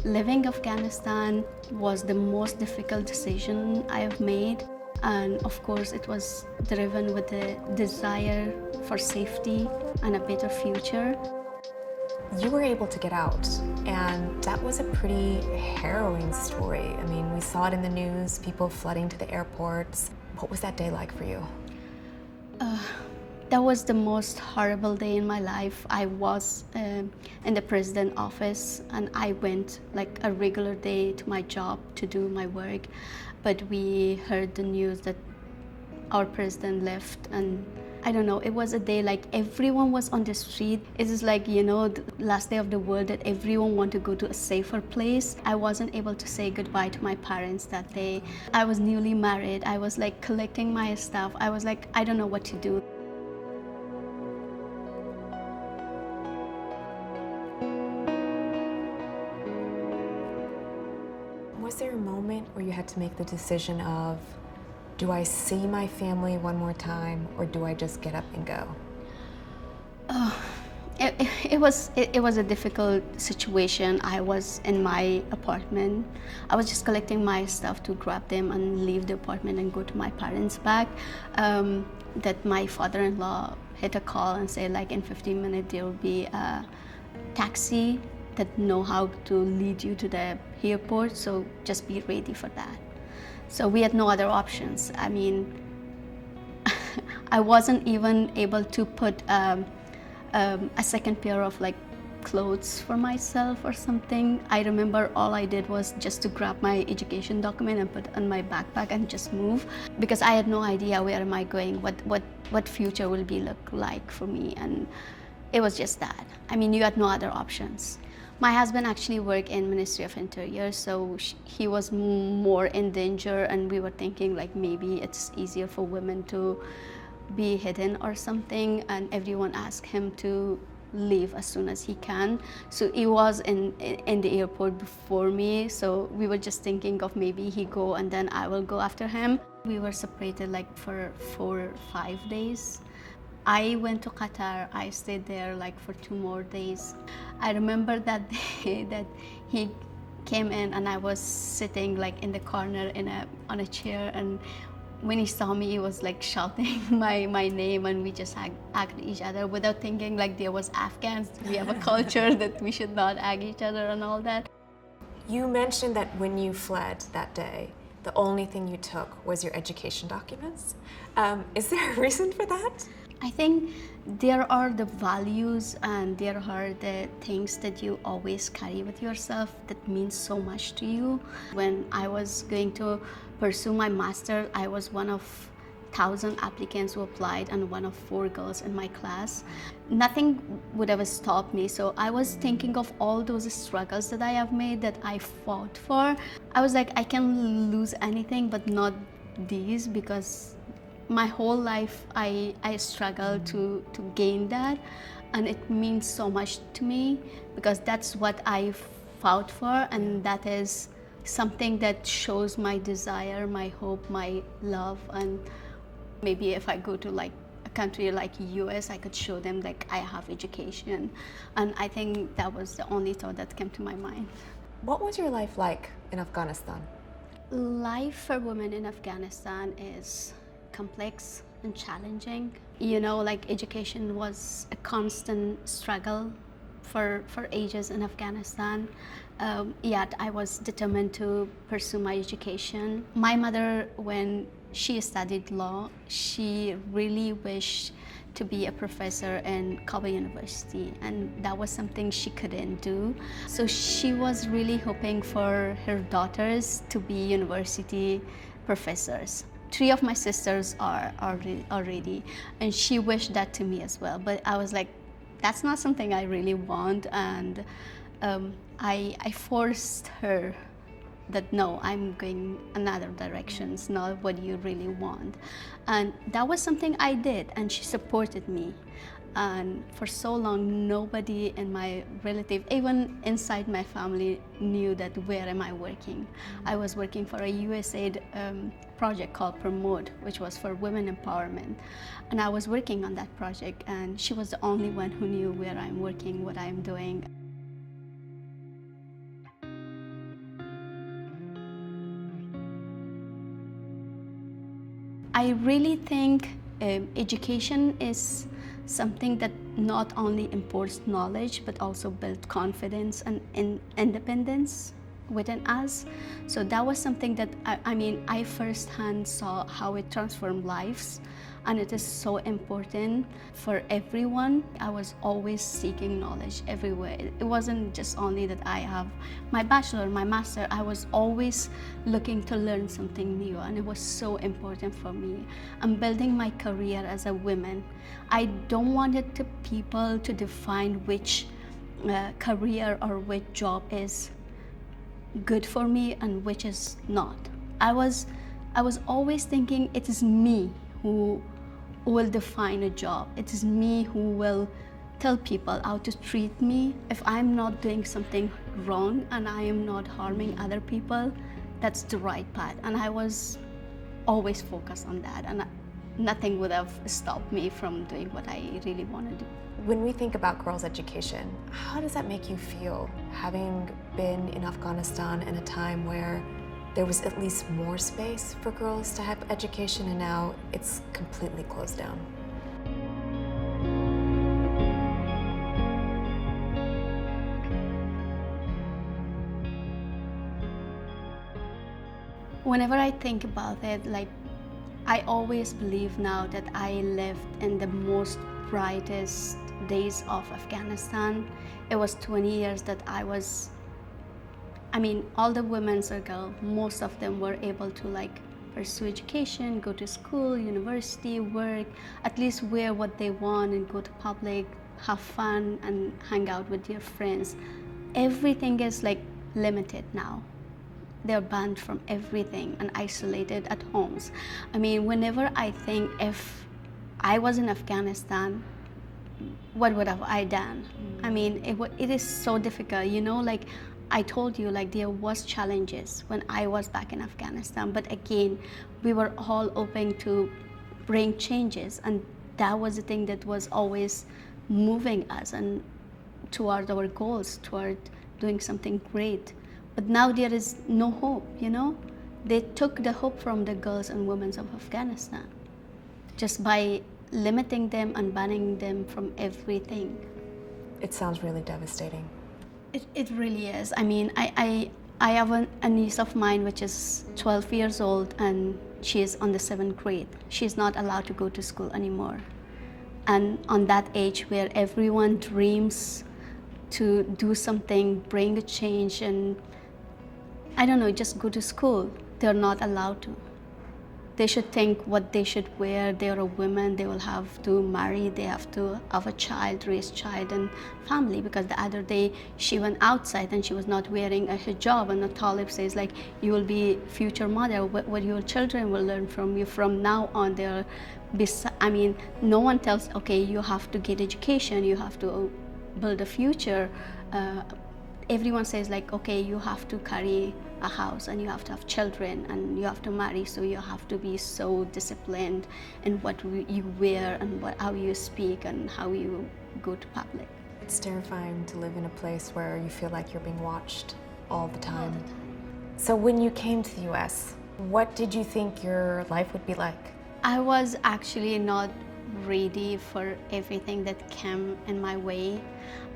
Living Afghanistan was the most difficult decision I have made. And of course, it was driven with the desire for safety and a better future. You were able to get out, and that was a pretty harrowing story. I mean, we saw it in the news, people flooding to the airports. What was that day like for you? That was the most horrible day in my life. I was in the president's office, and I went like a regular day to my job to do my work. But we heard the news that our president left, and I don't know, it was a day like everyone was on the street. It is like, you know, the last day of the world that everyone wanted to go to a safer place. I wasn't able to say goodbye to my parents that day. I was newly married. I was like collecting my stuff. I was like, I don't know what to do. Was there a moment where you had to make the decision of, do I see my family one more time, or do I just get up and go? It was a difficult situation. I was in my apartment. I was just collecting my stuff to grab them and leave the apartment and go to my parents back. That my father-in-law hit a call and said like in 15 minutes there will be a taxi that know how to lead you to the airport, so just be ready for that. So we had no other options. I mean, I wasn't even able to put a second pair of like clothes for myself or something. I remember all I did was just to grab my education document and put on my backpack and just move, because I had no idea where am I going, what future will be look like for me, and it was just that. I mean, you had no other options. My husband actually worked in Ministry of Interior, so he was more in danger, and we were thinking like maybe it's easier for women to be hidden or something, and everyone asked him to leave as soon as he can. So he was in the airport before me, so we were just thinking of maybe he go and then I will go after him. We were separated like for 4 or 5 days. I went to Qatar. I stayed there like for 2 more days. I remember that day that he came in and I was sitting like in the corner on a chair, and when he saw me, he was like shouting my name, and we just hugged each other without thinking like there was Afghans. We have a culture that we should not hug each other and all that. You mentioned that when you fled that day, the only thing you took was your education documents. Is there a reason for that? I think there are the values and there are the things that you always carry with yourself that means so much to you. When I was going to pursue my master, I was one of 1,000 applicants who applied and one of 4 girls in my class. Nothing would ever stop me. So I was thinking of all those struggles that I have made, that I fought for. I was like, I can lose anything but not these, because my whole life I struggled to gain that, and it means so much to me because that's what I fought for, and that is something that shows my desire, my hope, my love. And maybe if I go to like a country like US, I could show them like I have education, and I think that was the only thought that came to my mind. What was your life like in Afghanistan? Life for women in Afghanistan is complex and challenging. You know, like education was a constant struggle for ages in Afghanistan. Yet I was determined to pursue my education. My mother, when she studied law, she really wished to be a professor in Kabul University, and that was something she couldn't do. So she was really hoping for her daughters to be university professors. 3 of my sisters are already, and she wished that to me as well. But I was like, that's not something I really want, and I forced her that no, I'm going another direction. It's not what you really want, and that was something I did, and she supported me. And for so long, nobody in my relative, even inside my family, knew that where am I working. I was working for a USAID project called Promote, which was for women empowerment. And I was working on that project, and she was the only one who knew where I'm working, what I'm doing. I really think education is something that not only imparts knowledge but also builds confidence and independence within us. So that was something that I firsthand saw how it transformed lives, and it is so important for everyone. I was always seeking knowledge everywhere. It wasn't just only that I have my bachelor, my master. I was always looking to learn something new, and it was so important for me. I'm building my career as a woman. I don't want it to people to define which career or which job is good for me and which is not. I was always thinking it is me who will define a job. It is me who will tell people how to treat me. If I'm not doing something wrong and I am not harming other people, that's the right path. And I was always focused on that, and nothing would have stopped me from doing what I really want to do. When we think about girls' education, how does that make you feel, having been in Afghanistan in a time where there was at least more space for girls to have education, and now it's completely closed down? Whenever I think about it, I always believe now that I lived in the most brightest days of Afghanistan. It was 20 years that all the women circle, most of them were able to pursue education, go to school, university, work, at least wear what they want and go to public, have fun and hang out with their friends. Everything is limited now. They're banned from everything and isolated at homes. Whenever I think if I was in Afghanistan, what would have I done? It is so difficult, I told you, there was challenges when I was back in Afghanistan, but again, we were all open to bring changes, and that was the thing that was always moving us and toward our goals, toward doing something great. But now there is no hope, They took the hope from the girls and women of Afghanistan just by limiting them and banning them from everything. It sounds really devastating. It really is. I have a niece of mine which is 12 years old, and she is on the 7th grade. She's not allowed to go to school anymore. And on that age where everyone dreams to do something, bring a change, and I don't know, just go to school, they're not allowed to. They should think what they should wear. They're a woman, they will have to marry, they have to have a child, raise child and family. Because the other day she went outside and she was not wearing a hijab, and the Talib says you will be future mother, what your children will learn from you from now on. No one tells, okay, you have to get education, you have to build a future. Everyone says okay, you have to carry a house and you have to have children and you have to marry, so you have to be so disciplined in what you wear and how you speak and how you go to public. It's terrifying to live in a place where you feel like you're being watched all the time. So when you came to the US, what did you think your life would be like? I was actually not ready for everything that came in my way.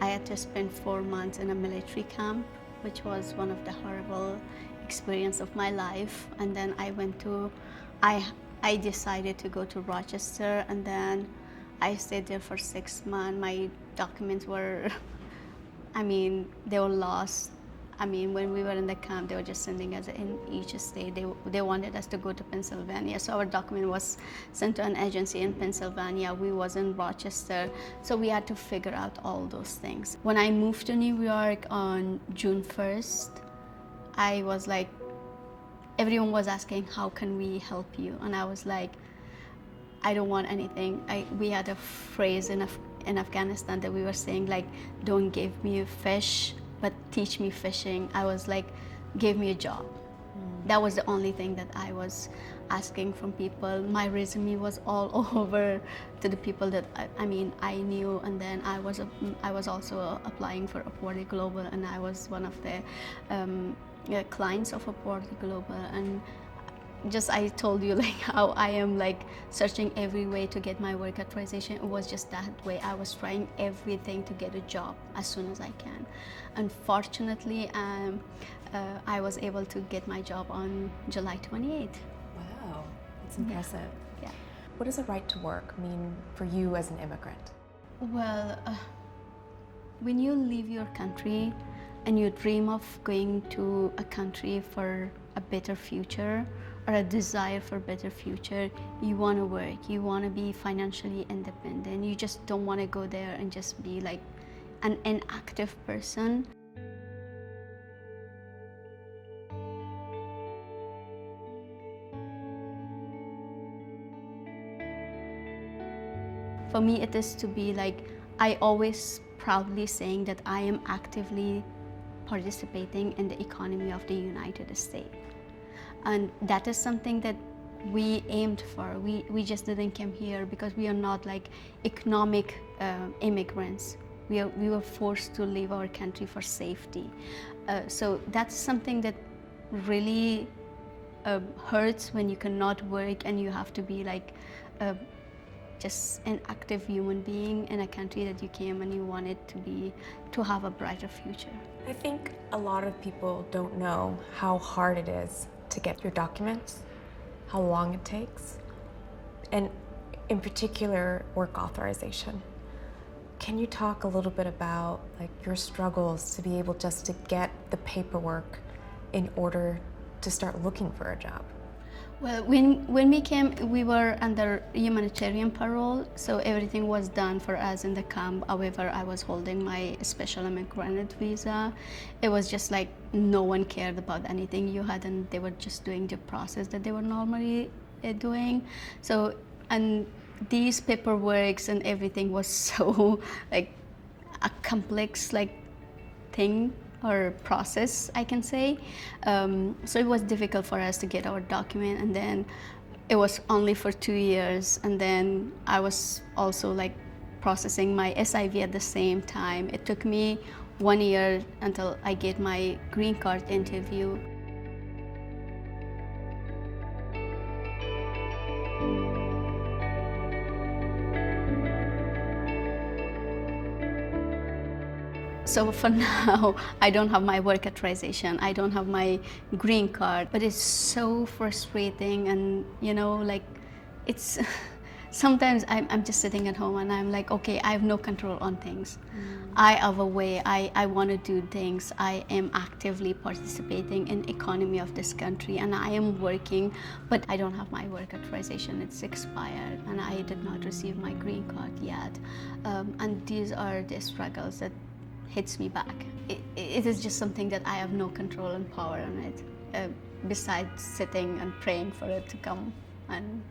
I had to spend 4 months in a military camp, which was one of the horrible experience of my life. And then I decided to go to Rochester, and then I stayed there for 6 months. My documents were, they were lost. When we were in the camp, they were just sending us in each state. They wanted us to go to Pennsylvania. So our document was sent to an agency in Pennsylvania. We was in Rochester. So we had to figure out all those things. When I moved to New York on June 1st, I was everyone was asking, how can we help you? And I was I don't want anything. We had a phrase in Afghanistan that we were saying don't give me a fish, but teach me fishing. I was give me a job. That was the only thing that I was asking from people. My resume was all over to the people that I knew, and then I was also applying for Upworthy Global, and I was one of the clients of Upworthy Global. And just I told you like how I am like searching every way to get my work authorization. It was just that way. I was trying everything to get a job as soon as I can. Unfortunately, I was able to get my job on July 28th. Wow, that's impressive. Yeah. What does a right to work mean for you as an immigrant? Well, when you leave your country and you dream of going to a country for a better future or a desire for a better future, you want to work, you want to be financially independent. You just don't want to go there and just be like an inactive person. For me, it is to be like, I always proudly saying that I am actively participating in the economy of the United States. And that is something that we aimed for. We just didn't come here because we are not like economic immigrants. We were forced to leave our country for safety. So that's something that really hurts when you cannot work and you have to be like just an active human being in a country that you came and you wanted to have a brighter future. I think a lot of people don't know how hard it is to get your documents, how long it takes, and in particular, work authorization. Can you talk a little bit about like your struggles to be able just to get the paperwork in order to start looking for a job? Well, when we came, we were under humanitarian parole, so everything was done for us in the camp. However, I was holding my special immigrant visa. It was just like no one cared about anything you had, and they were just doing the process that they were normally doing. So, and these paperworks and everything was so like a complex like thing or process, I can say. So it was difficult for us to get our document, and then it was only for 2 years, and then I was also like processing my SIV at the same time. It took me 1 year until I get my green card interview. So for now, I don't have my work authorization, I don't have my green card, but it's so frustrating, and you know, like it's sometimes I'm just sitting at home and I'm like, okay, I have no control on things. I have a way, I want to do things. I am actively participating in economy of this country, and I am working, but I don't have my work authorization. It's expired, and I did not receive my green card yet. And these are the struggles that hits me back. It is just something that I have no control and power on it, besides sitting and praying for it to come and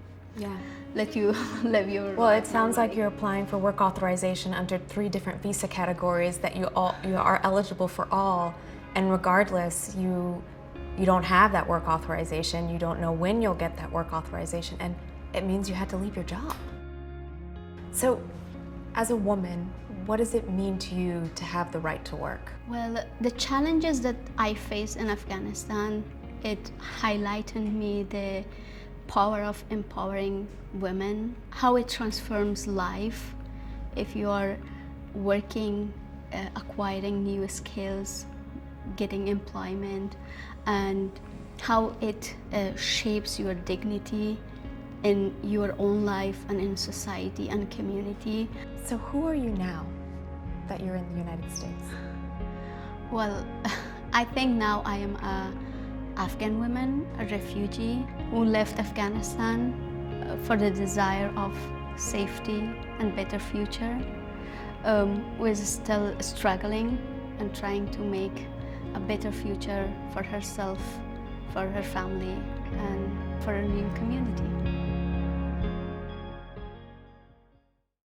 let you live your life. Well, it sounds like you're applying for work authorization under 3 different visa categories that you are eligible for all, and regardless, you don't have that work authorization, you don't know when you'll get that work authorization, and it means you had to leave your job. So, as a woman, what does it mean to you to have the right to work? Well, the challenges that I face in Afghanistan, it highlighted me the power of empowering women, how it transforms life if you are working, acquiring new skills, getting employment, and how it shapes your dignity in your own life and in society and community. So who are you now that you're in the United States? Well, I think now I am an Afghan woman, a refugee who left Afghanistan for the desire of safety and better future, who is still struggling and trying to make a better future for herself, for her family, and for a new community.